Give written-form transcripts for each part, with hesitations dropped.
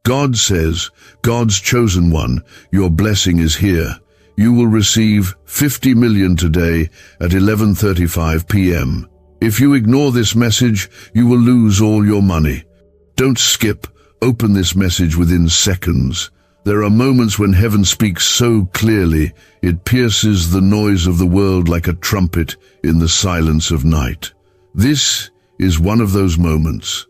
God says, God's chosen one, your blessing is here. You will receive 50 million today at 11:35 p.m. If you ignore this message, you will lose all your money. Don't skip. Open this message within seconds. There are moments when heaven speaks so clearly, it pierces the noise of the world like a trumpet in the silence of night. This is one of those moments.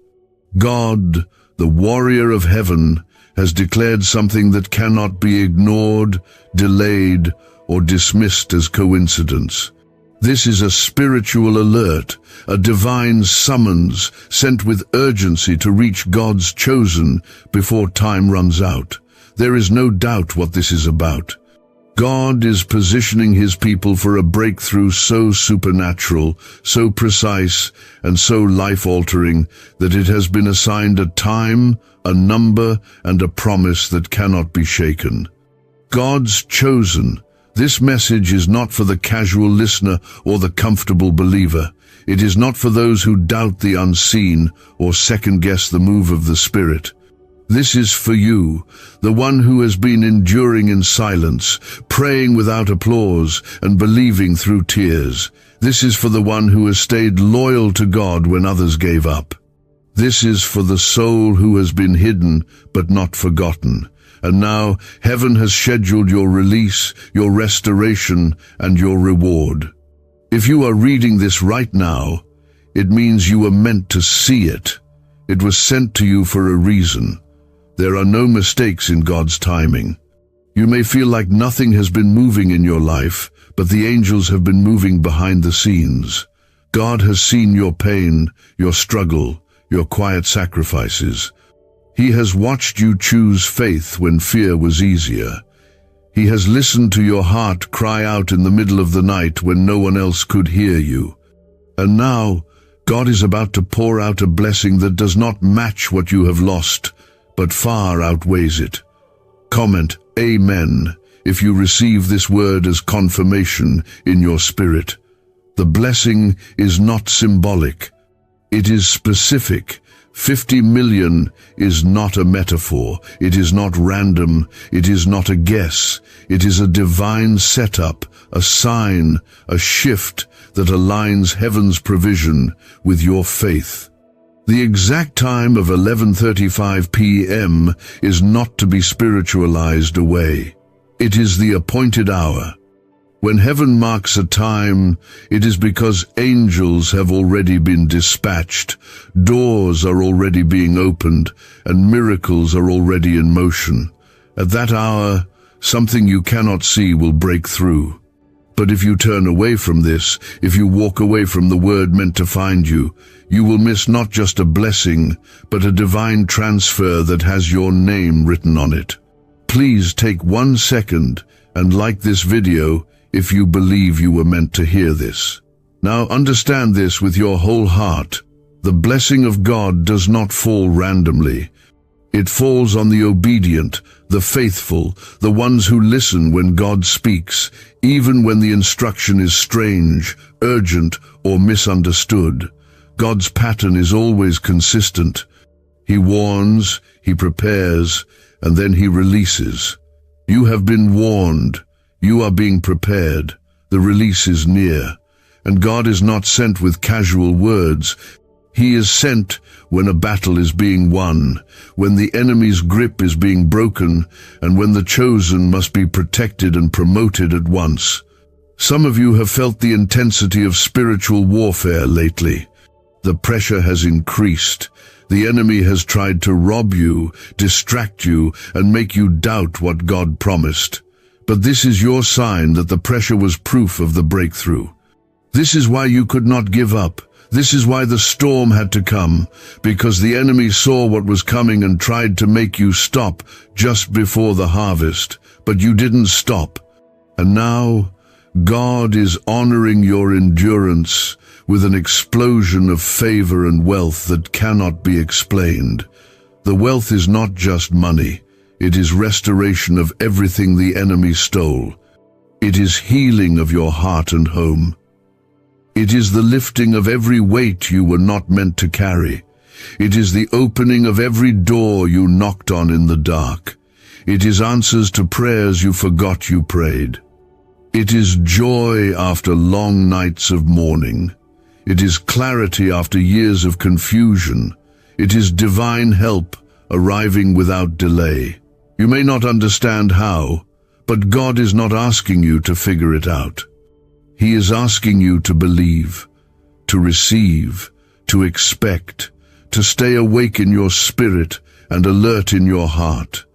God, the warrior of heaven, has declared something that cannot be ignored, delayed, or dismissed as coincidence. This is a spiritual alert, a divine summons sent with urgency to reach God's chosen before time runs out. There is no doubt what this is about. God is positioning his people for a breakthrough so supernatural, so precise, and so life-altering that it has been assigned a time, a number, and a promise that cannot be shaken. God's chosen. This message is not for the casual listener or the comfortable believer. It is not for those who doubt the unseen or second-guess the move of the Spirit. This is for you, the one who has been enduring in silence, praying without applause, and believing through tears. This is for the one who has stayed loyal to God when others gave up. This is for the soul who has been hidden but not forgotten. And now heaven has scheduled your release, your restoration, and your reward. If you are reading this right now, it means you were meant to see it. It was sent to you for a reason. There are no mistakes in God's timing. You may feel like nothing has been moving in your life, but the angels have been moving behind the scenes. God has seen your pain, your struggle, your quiet sacrifices. He has watched you choose faith when fear was easier. He has listened to your heart cry out in the middle of the night when no one else could hear you. And now, God is about to pour out a blessing that does not match what you have lost, but far outweighs it. Comment Amen if you receive this word as confirmation in your spirit. The blessing is not symbolic. It is specific. 50 million is not a metaphor. It is not random. It is not a guess. It is a divine setup, a sign, a shift that aligns heaven's provision with your faith. The exact time of 11:35 p.m. is not to be spiritualized away. It is the appointed hour. When heaven marks a time, it is because angels have already been dispatched, doors are already being opened, and miracles are already in motion. At that hour, something you cannot see will break through. But if you turn away from this, if you walk away from the word meant to find you, you will miss not just a blessing, but a divine transfer that has your name written on it. Please take 1 second and like this video if you believe you were meant to hear this. Now understand this with your whole heart. The blessing of God does not fall randomly. It falls on the obedient, the faithful, the ones who listen when God speaks, even when the instruction is strange, urgent, or misunderstood. God's pattern is always consistent. He warns, he prepares, and then he releases. You have been warned. You are being prepared. The release is near. And God is not sent with casual words. He is sent when a battle is being won, when the enemy's grip is being broken, and when the chosen must be protected and promoted at once. Some of you have felt the intensity of spiritual warfare lately. The pressure has increased. The enemy has tried to rob you, distract you, and make you doubt what God promised. But this is your sign that the pressure was proof of the breakthrough. This is why you could not give up. This is why the storm had to come, because the enemy saw what was coming and tried to make you stop just before the harvest. But you didn't stop. And now, God is honoring your endurance with an explosion of favor and wealth that cannot be explained. The wealth is not just money. It is restoration of everything the enemy stole. It is healing of your heart and home. It is the lifting of every weight you were not meant to carry. It is the opening of every door you knocked on in the dark. It is answers to prayers you forgot you prayed. It is joy after long nights of mourning. It is clarity after years of confusion. It is divine help arriving without delay. You may not understand how, but God is not asking you to figure it out. He is asking you to believe, to receive, to expect, to stay awake in your spirit and alert in your heart.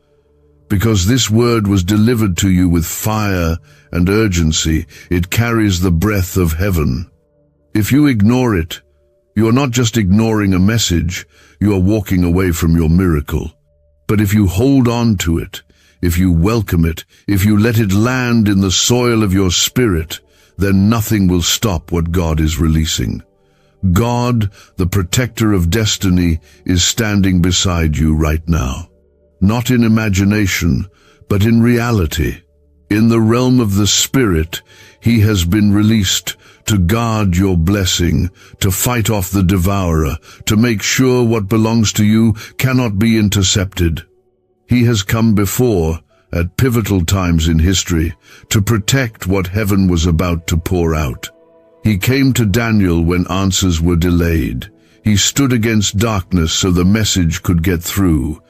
Because this word was delivered to you with fire and urgency, it carries the breath of heaven. If you ignore it, you are not just ignoring a message, you are walking away from your miracle. But if you hold on to it, if you welcome it, if you let it land in the soil of your spirit, then nothing will stop what God is releasing. God, the protector of destiny, is standing beside you right now. Not in imagination, but in reality. In the realm of the Spirit, He has been released to guard your blessing, to fight off the devourer, to make sure what belongs to you cannot be intercepted. He has come before, at pivotal times in history, to protect what heaven was about to pour out. He came to Daniel when answers were delayed. He stood against darkness so the message could get through.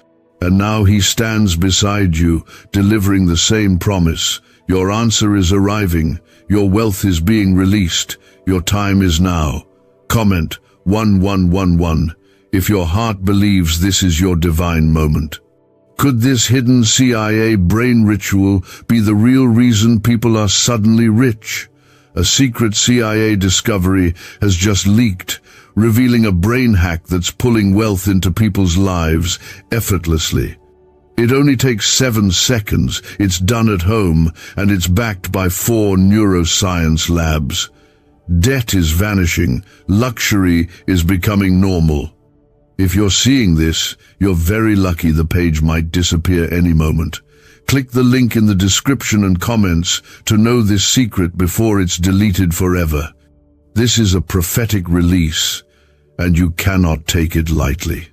And now He stands beside you, delivering the same promise. Your answer is arriving. Your wealth is being released. Your time is now. Comment 1111 if your heart believes this is your divine moment. Could this hidden CIA brain ritual be the real reason people are suddenly rich? A secret CIA discovery has just leaked, revealing a brain hack that's pulling wealth into people's lives effortlessly. It only takes 7 seconds, it's done at home, and it's backed by 4 neuroscience labs. Debt is vanishing, luxury is becoming normal. If you're seeing this, you're very lucky. The page might disappear any moment. Click the link in the description and comments to know this secret before it's deleted forever. This is a prophetic release, and you cannot take it lightly.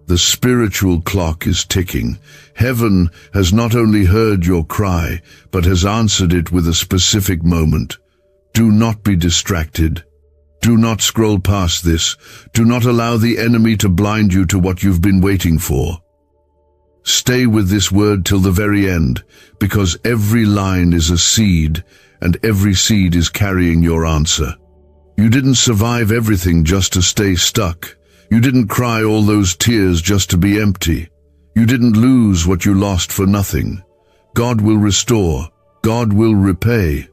The spiritual clock is ticking. Heaven has not only heard your cry, but has answered it with a specific moment. Do not be distracted. Do not scroll past this. Do not allow the enemy to blind you to what you've been waiting for. Stay with this word till the very end, because every line is a seed, and every seed is carrying your answer. You didn't survive everything just to stay stuck. You didn't cry all those tears just to be empty. You didn't lose what you lost for nothing. God will restore. God will repay.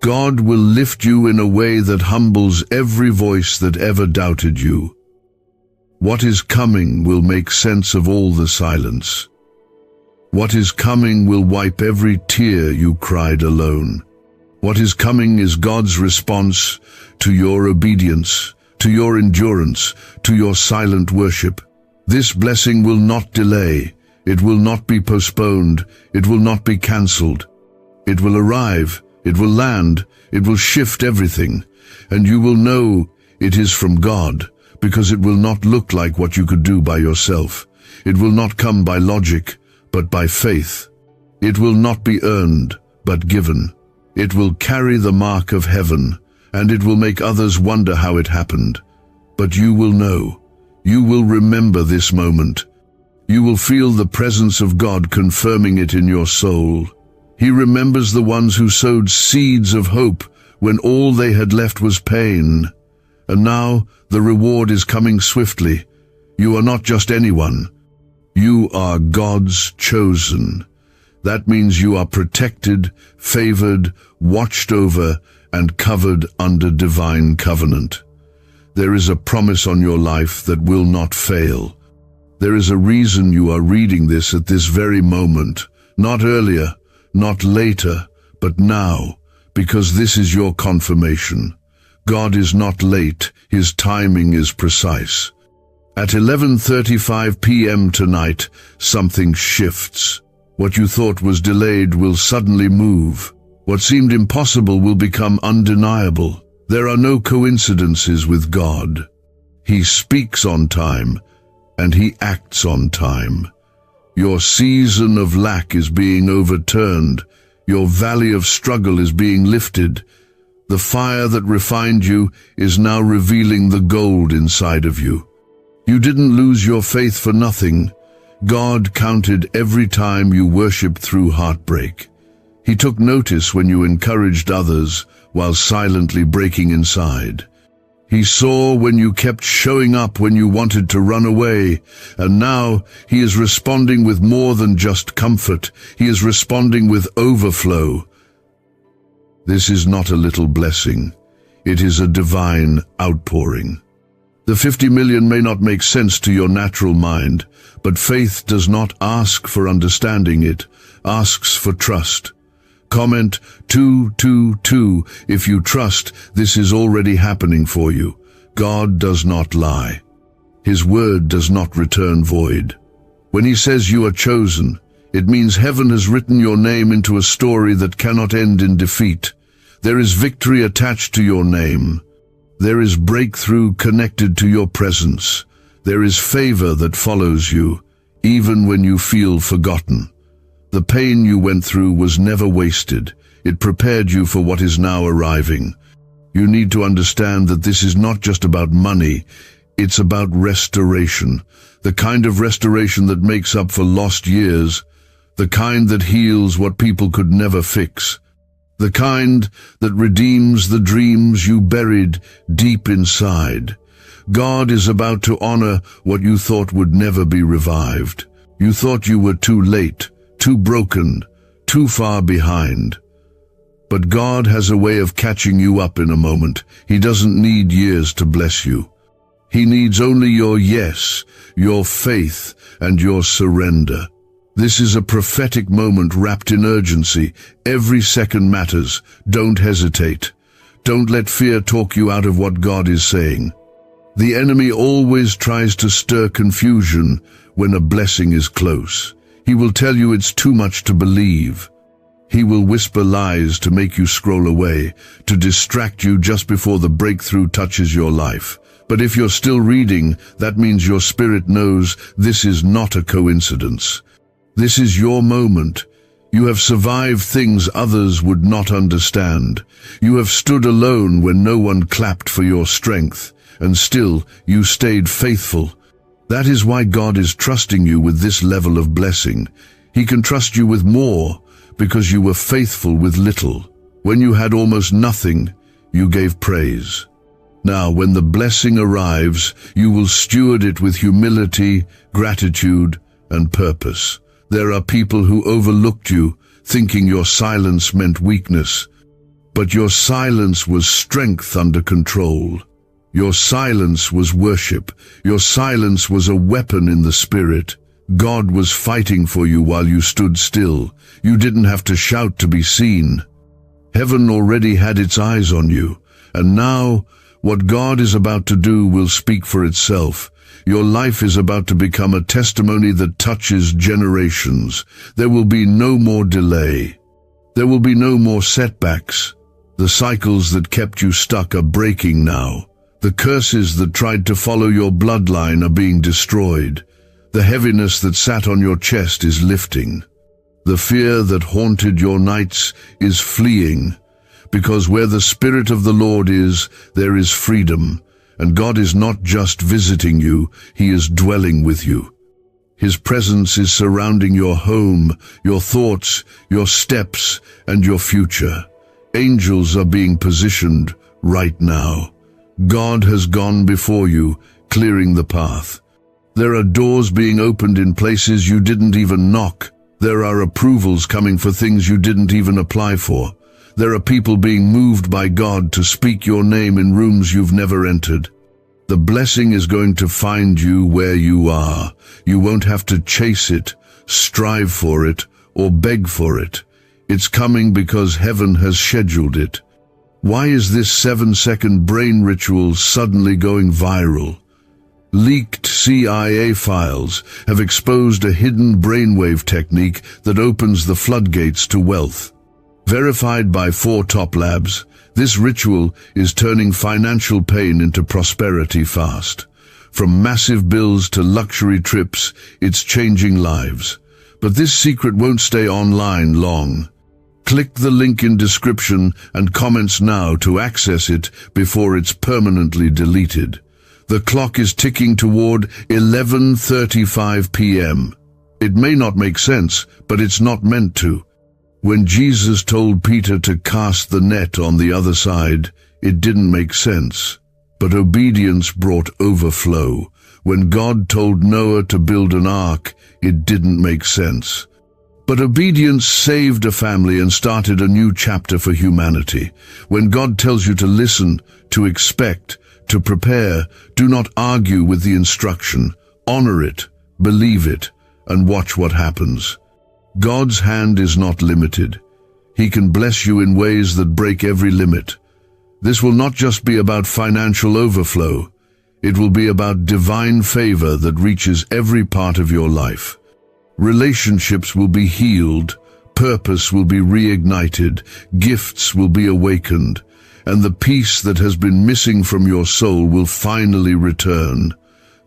God will lift you in a way that humbles every voice that ever doubted you. What is coming will make sense of all the silence. What is coming will wipe every tear you cried alone. What is coming is God's response to your obedience, to your endurance, to your silent worship. This blessing will not delay. It will not be postponed. It will not be cancelled. It will arrive. It will land. It will shift everything. And you will know it is from God, because it will not look like what you could do by yourself. It will not come by logic, but by faith. It will not be earned, but given. It will carry the mark of heaven, and it will make others wonder how it happened. But you will know. You will remember this moment. You will feel the presence of God confirming it in your soul. He remembers the ones who sowed seeds of hope when all they had left was pain. And now the reward is coming swiftly. You are not just anyone. You are God's chosen. That means you are protected, favored, watched over, and covered under divine covenant. There is a promise on your life that will not fail. There is a reason you are reading this at this very moment, not earlier, not later, but now, because this is your confirmation. God is not late, His timing is precise. At 11:35 p.m. tonight, something shifts. What you thought was delayed will suddenly move. What seemed impossible will become undeniable. There are no coincidences with God. He speaks on time, and He acts on time. Your season of lack is being overturned. Your valley of struggle is being lifted. The fire that refined you is now revealing the gold inside of you. You didn't lose your faith for nothing. God counted every time you worshiped through heartbreak. He took notice when you encouraged others while silently breaking inside. He saw when you kept showing up when you wanted to run away, and now He is responding with more than just comfort. He is responding with overflow. This is not a little blessing. It is a divine outpouring. The 50 million may not make sense to your natural mind, but faith does not ask for understanding, it asks for trust. Comment 222 if you trust this is already happening for you. God does not lie. His word does not return void. When He says you are chosen, it means heaven has written your name into a story that cannot end in defeat. There is victory attached to your name. There is breakthrough connected to your presence. There is favor that follows you, even when you feel forgotten. The pain you went through was never wasted. It prepared you for what is now arriving. You need to understand that this is not just about money. It's about restoration. The kind of restoration that makes up for lost years. The kind that heals what people could never fix. The kind that redeems the dreams you buried deep inside. God is about to honor what you thought would never be revived. You thought you were too late, too broken, too far behind. But God has a way of catching you up in a moment. He doesn't need years to bless you. He needs only your yes, your faith, and your surrender. This is a prophetic moment wrapped in urgency. Every second matters. Don't hesitate. Don't let fear talk you out of what God is saying. The enemy always tries to stir confusion when a blessing is close. He will tell you it's too much to believe. He will whisper lies to make you scroll away, to distract you just before the breakthrough touches your life. But if you're still reading, that means your spirit knows this is not a coincidence. This is your moment. You have survived things others would not understand. You have stood alone when no one clapped for your strength, and still you stayed faithful. That is why God is trusting you with this level of blessing. He can trust you with more because you were faithful with little. When you had almost nothing, you gave praise. Now, when the blessing arrives, you will steward it with humility, gratitude, and purpose. There are people who overlooked you, thinking your silence meant weakness. But your silence was strength under control. Your silence was worship. Your silence was a weapon in the spirit. God was fighting for you while you stood still. You didn't have to shout to be seen. Heaven already had its eyes on you. And now, what God is about to do will speak for itself. Your life is about to become a testimony that touches generations. There will be no more delay. There will be no more setbacks. The cycles that kept you stuck are breaking now. The curses that tried to follow your bloodline are being destroyed. The heaviness that sat on your chest is lifting. The fear that haunted your nights is fleeing, because where the Spirit of the Lord is, there is freedom, and God is not just visiting you, He is dwelling with you. His presence is surrounding your home, your thoughts, your steps, and your future. Angels are being positioned right now. God has gone before you, clearing the path. There are doors being opened in places you didn't even knock. There are approvals coming for things you didn't even apply for. There are people being moved by God to speak your name in rooms you've never entered. The blessing is going to find you where you are. You won't have to chase it, strive for it, or beg for it. It's coming because heaven has scheduled it. Why is this 7-second brain ritual suddenly going viral? Leaked CIA files have exposed a hidden brainwave technique that opens the floodgates to wealth. Verified by 4 top labs, this ritual is turning financial pain into prosperity fast. From massive bills to luxury trips, it's changing lives. But this secret won't stay online long. Click the link in description and comments now to access it before it's permanently deleted. The clock is ticking toward 11:35 p.m. It may not make sense, but it's not meant to. When Jesus told Peter to cast the net on the other side, it didn't make sense. But obedience brought overflow. When God told Noah to build an ark, it didn't make sense. But obedience saved a family and started a new chapter for humanity. When God tells you to listen, to expect, to prepare, do not argue with the instruction. Honor it, believe it, and watch what happens. God's hand is not limited. He can bless you in ways that break every limit. This will not just be about financial overflow. It will be about divine favor that reaches every part of your life. Relationships will be healed, purpose will be reignited, gifts will be awakened, and the peace that has been missing from your soul will finally return.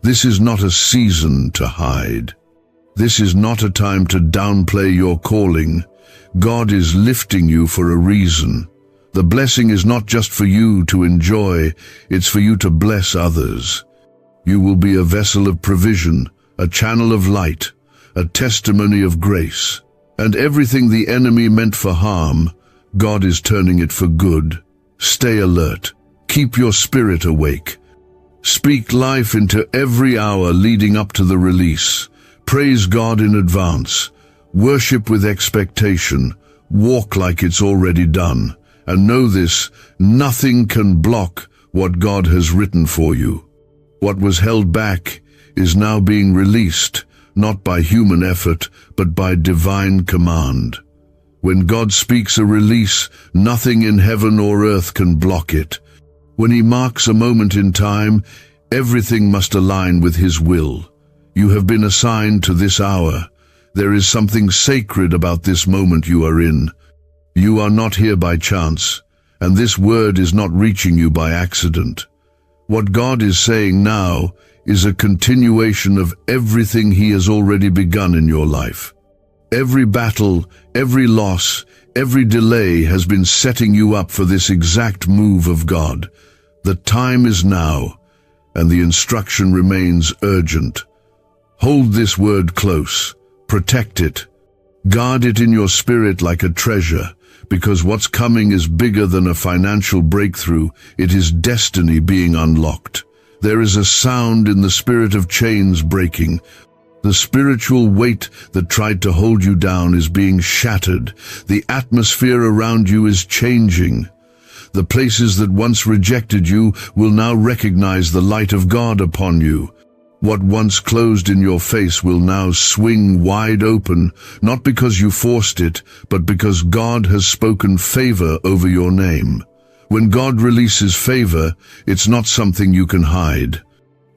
This is not a season to hide. This is not a time to downplay your calling. God is lifting you for a reason. The blessing is not just for you to enjoy, it's for you to bless others. You will be a vessel of provision, a channel of light, a testimony of grace. And everything the enemy meant for harm, God is turning it for good. Stay alert. Keep your spirit awake. Speak life into every hour leading up to the release. Praise God in advance. Worship with expectation. Walk like it's already done. And know this, nothing can block what God has written for you. What was held back is now being released, not by human effort, but by divine command. When God speaks a release, nothing in heaven or earth can block it. When He marks a moment in time, everything must align with His will. You have been assigned to this hour. There is something sacred about this moment you are in. You are not here by chance, and this word is not reaching you by accident. What God is saying now is a continuation of everything He has already begun in your life. Every battle, every loss, every delay has been setting you up for this exact move of God. The time is now, and the instruction remains urgent. Hold this word close. Protect it. Guard it in your spirit like a treasure, because what's coming is bigger than a financial breakthrough. It is destiny being unlocked. There is a sound in the spirit of chains breaking. The spiritual weight that tried to hold you down is being shattered. The atmosphere around you is changing. The places that once rejected you will now recognize the light of God upon you. What once closed in your face will now swing wide open, not because you forced it, but because God has spoken favor over your name. When God releases favor, it's not something you can hide.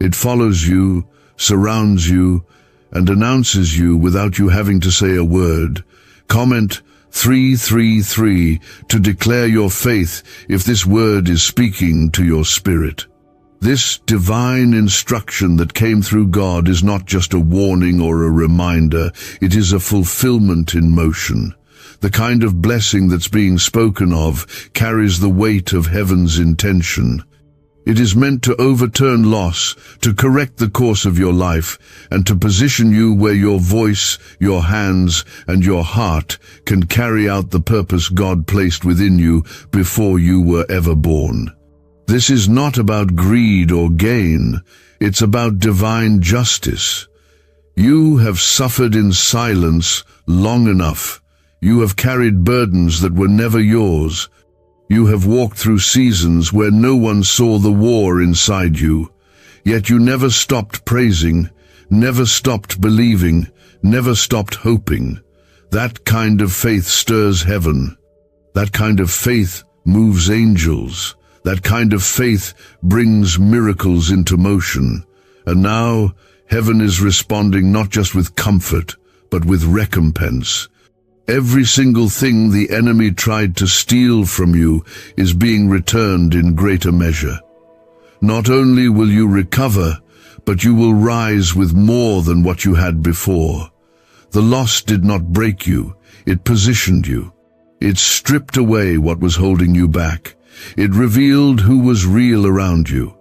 It follows you, surrounds you, and announces you without you having to say a word. Comment 333 to declare your faith if this word is speaking to your spirit. This divine instruction that came through God is not just a warning or a reminder, it is a fulfillment in motion. The kind of blessing that's being spoken of carries the weight of heaven's intention. It is meant to overturn loss, to correct the course of your life, and to position you where your voice, your hands, and your heart can carry out the purpose God placed within you before you were ever born. This is not about greed or gain, it's about divine justice. You have suffered in silence long enough. You have carried burdens that were never yours. You have walked through seasons where no one saw the war inside you. Yet you never stopped praising, never stopped believing, never stopped hoping. That kind of faith stirs heaven. That kind of faith moves angels. That kind of faith brings miracles into motion. And now, heaven is responding not just with comfort, but with recompense. Every single thing the enemy tried to steal from you is being returned in greater measure. Not only will you recover, but you will rise with more than what you had before. The loss did not break you, it positioned you. It stripped away what was holding you back. It revealed who was real around you.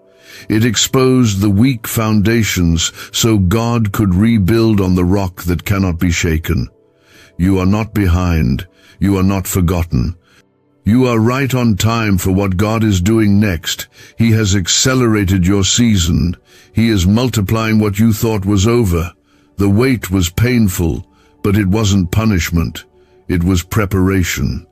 It exposed the weak foundations so God could rebuild on the rock that cannot be shaken. You are not behind. You are not forgotten. You are right on time for what God is doing next. He has accelerated your season. He is multiplying what you thought was over. The wait was painful, but it wasn't punishment. It was preparation.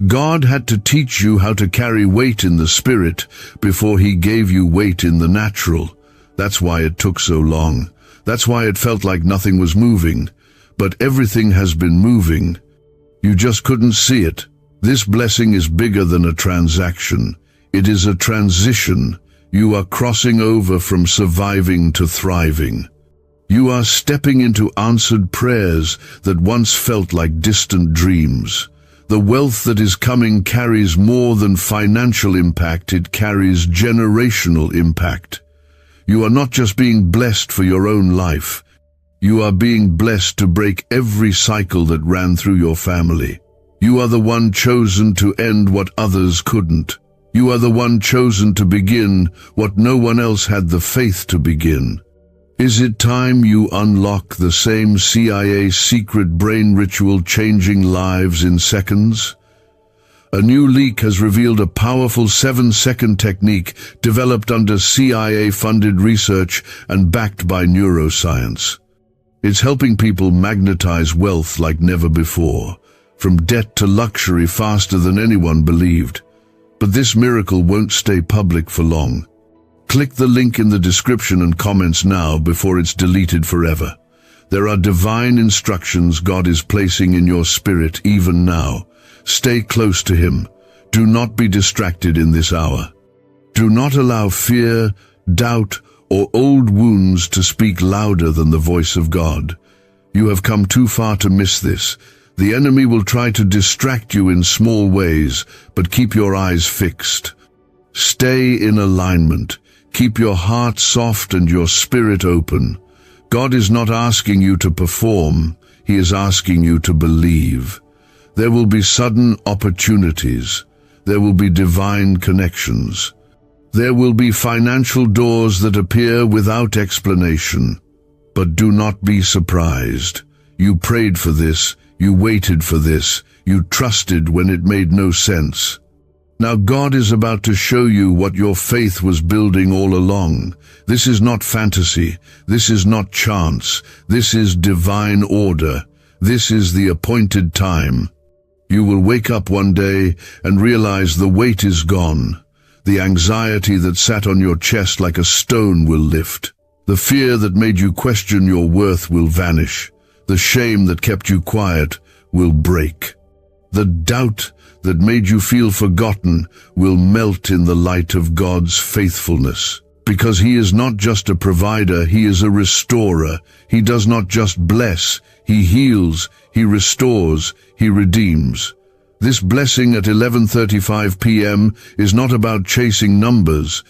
God had to teach you how to carry weight in the spirit before He gave you weight in the natural. That's why it took so long. That's why it felt like nothing was moving. But everything has been moving. You just couldn't see it. This blessing is bigger than a transaction. It is a transition. You are crossing over from surviving to thriving. You are stepping into answered prayers that once felt like distant dreams. The wealth that is coming carries more than financial impact, it carries generational impact. You are not just being blessed for your own life. You are being blessed to break every cycle that ran through your family. You are the one chosen to end what others couldn't. You are the one chosen to begin what no one else had the faith to begin. Is it time you unlock the same CIA secret brain ritual changing lives in seconds? A new leak has revealed a powerful 7-second technique developed under CIA-funded research and backed by neuroscience. It's helping people magnetize wealth like never before, from debt to luxury faster than anyone believed. But this miracle won't stay public for long. Click the link in the description and comments now before it's deleted forever. There are divine instructions God is placing in your spirit even now. Stay close to Him. Do not be distracted in this hour. Do not allow fear, doubt, or old wounds to speak louder than the voice of God. You have come too far to miss this. The enemy will try to distract you in small ways, but keep your eyes fixed. Stay in alignment. Keep your heart soft and your spirit open. God is not asking you to perform. He is asking you to believe. There will be sudden opportunities. There will be divine connections. There will be financial doors that appear without explanation. But do not be surprised. You prayed for this. You waited for this. You trusted when it made no sense. Now God is about to show you what your faith was building all along. This is not fantasy. This is not chance. This is divine order. This is the appointed time. You will wake up one day and realize the weight is gone. The anxiety that sat on your chest like a stone will lift. The fear that made you question your worth will vanish. The shame that kept you quiet will break. The doubt that made you feel forgotten will melt in the light of God's faithfulness. Because He is not just a provider, He is a restorer. He does not just bless, He heals, He restores, He redeems. This blessing at 11:35 p.m. is not about chasing numbers.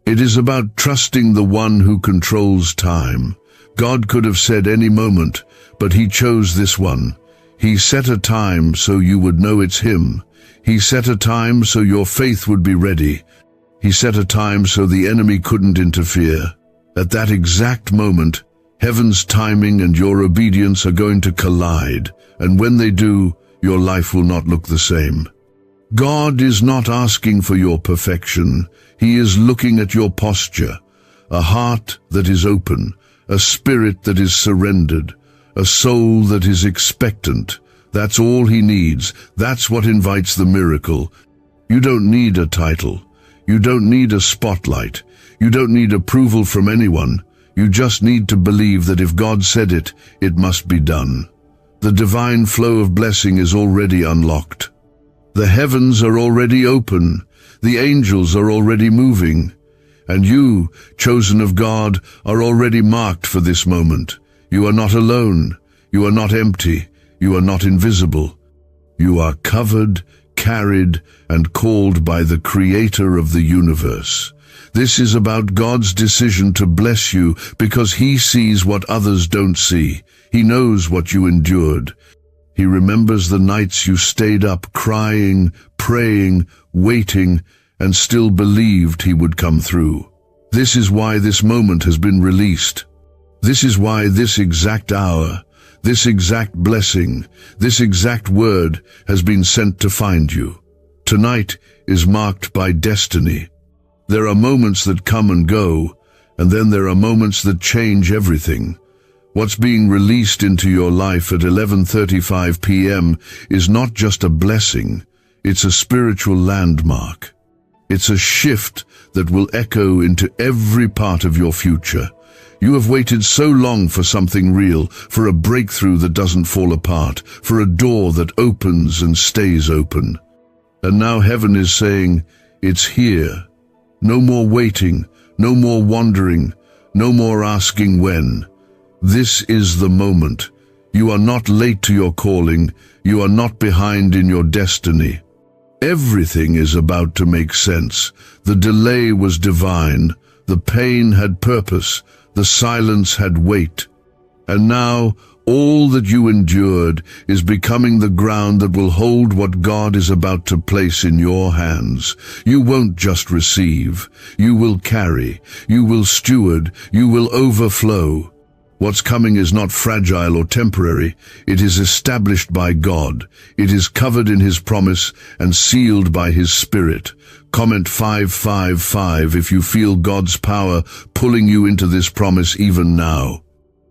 It is about trusting the one who controls time. God could have said any moment, but He chose this one. He set a time so you would know it's Him. He set a time so your faith would be ready. He set a time so the enemy couldn't interfere. At that exact moment, heaven's timing and your obedience are going to collide, and when they do, your life will not look the same. God is not asking for your perfection. He is looking at your posture, a heart that is open, a spirit that is surrendered, a soul that is expectant. That's all He needs. That's what invites the miracle. You don't need a title. You don't need a spotlight. You don't need approval from anyone. You just need to believe that if God said it, it must be done. The divine flow of blessing is already unlocked. The heavens are already open. The angels are already moving. And you, chosen of God, are already marked for this moment. You are not alone. You are not empty. You are not invisible. You are covered, carried, and called by the Creator of the universe. This is about God's decision to bless you because He sees what others don't see. He knows what you endured. He remembers the nights you stayed up crying, praying, waiting, and still believed He would come through. This is why this moment has been released. This is why this exact hour, this exact blessing, this exact word has been sent to find you. Tonight is marked by destiny. There are moments that come and go, and then there are moments that change everything. What's being released into your life at 11:35 p.m. is not just a blessing, it's a spiritual landmark. It's a shift that will echo into every part of your future. You have waited so long for something real, for a breakthrough that doesn't fall apart, for a door that opens and stays open. And now heaven is saying, it's here. No more waiting, no more wondering, no more asking when. This is the moment. You are not late to your calling. You are not behind in your destiny. Everything is about to make sense. The delay was divine. The pain had purpose. The silence had weight. And now, all that you endured is becoming the ground that will hold what God is about to place in your hands. You won't just receive. You will carry. You will steward. You will overflow. What's coming is not fragile or temporary. It is established by God. It is covered in His promise and sealed by His Spirit. Comment 555 if you feel God's power pulling you into this promise even now.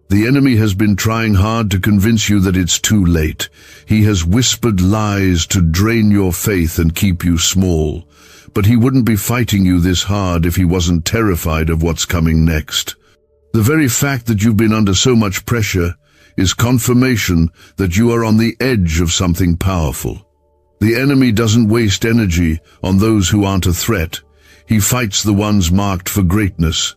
The enemy has been trying hard to convince you that it's too late. He has whispered lies to drain your faith and keep you small. But he wouldn't be fighting you this hard if he wasn't terrified of what's coming next. The very fact that you've been under so much pressure is confirmation that you are on the edge of something powerful. The enemy doesn't waste energy on those who aren't a threat. He fights the ones marked for greatness.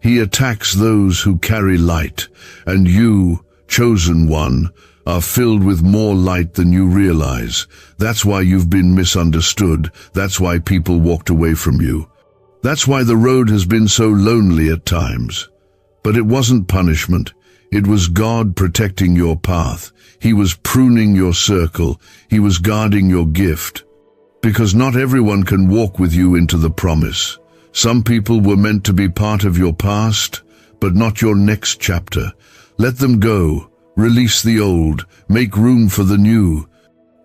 He attacks those who carry light, and you, chosen one, are filled with more light than you realize. That's why you've been misunderstood. That's why people walked away from you. That's why the road has been so lonely at times. But it wasn't punishment. It was God protecting your path. He was pruning your circle. He was guarding your gift. Because not everyone can walk with you into the promise. Some people were meant to be part of your past, but not your next chapter. Let them go. Release the old. Make room for the new.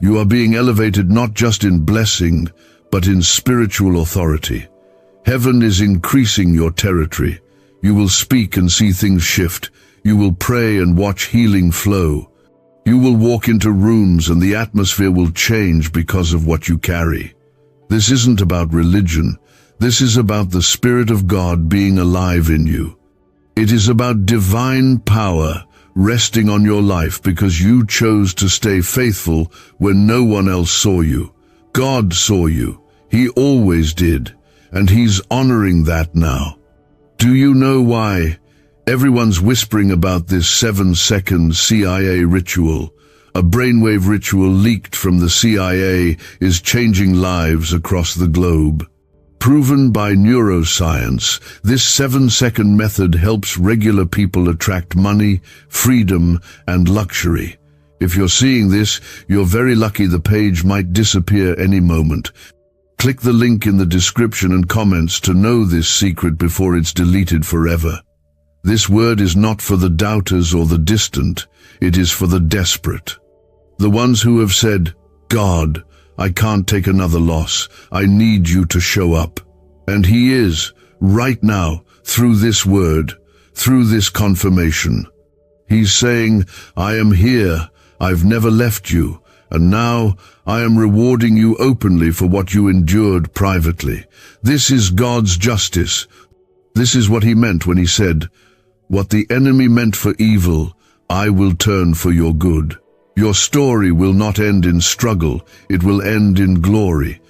You are being elevated not just in blessing, but in spiritual authority. Heaven is increasing your territory. You will speak and see things shift. You will pray and watch healing flow. You will walk into rooms and the atmosphere will change because of what you carry. This isn't about religion. This is about the Spirit of God being alive in you. It is about divine power resting on your life because you chose to stay faithful when no one else saw you. God saw you. He always did. And He's honoring that now. Do you know why? Everyone's whispering about this 7-second CIA ritual. A brainwave ritual leaked from the CIA is changing lives across the globe. Proven by neuroscience, this 7-second method helps regular people attract money, freedom, and luxury. If you're seeing this, you're very lucky. The page might disappear any moment. Click the link in the description and comments to know this secret before it's deleted forever. This word is not for the doubters or the distant. It is for the desperate. The ones who have said, God, I can't take another loss. I need you to show up. And He is, right now, through this word, through this confirmation. He's saying, I am here. I've never left you. And now I am rewarding you openly for what you endured privately. This is God's justice. This is what He meant when He said, what the enemy meant for evil, I will turn for your good. Your story will not end in struggle. It will end in glory.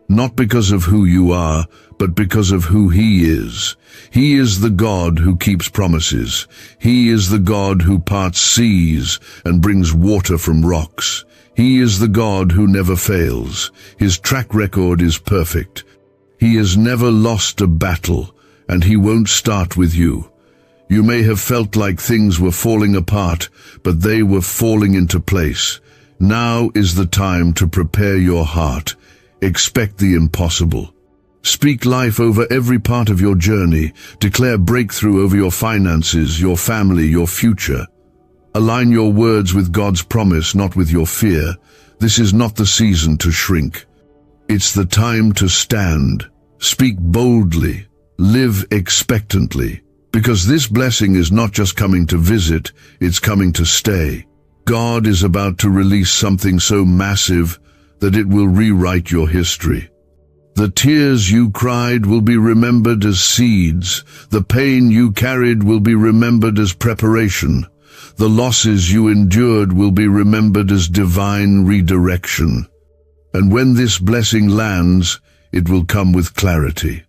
Not because of who you are, but because of who He is. He is the God who keeps promises. He is the God who parts seas and brings water from rocks. He is the God who never fails. His track record is perfect. He has never lost a battle, and he won't start with you. You may have felt like things were falling apart, but they were falling into place. Now is the time to prepare your heart. Expect the impossible. Speak life over every part of your journey. Declare breakthrough over your finances, your family, your future. Align your words with God's promise, not with your fear. This is not the season to shrink. It's the time to stand. Speak boldly. Live expectantly. Because this blessing is not just coming to visit, it's coming to stay. God is about to release something so massive that it will rewrite your history. The tears you cried will be remembered as seeds. The pain you carried will be remembered as preparation. The losses you endured will be remembered as divine redirection. And when this blessing lands, it will come with clarity.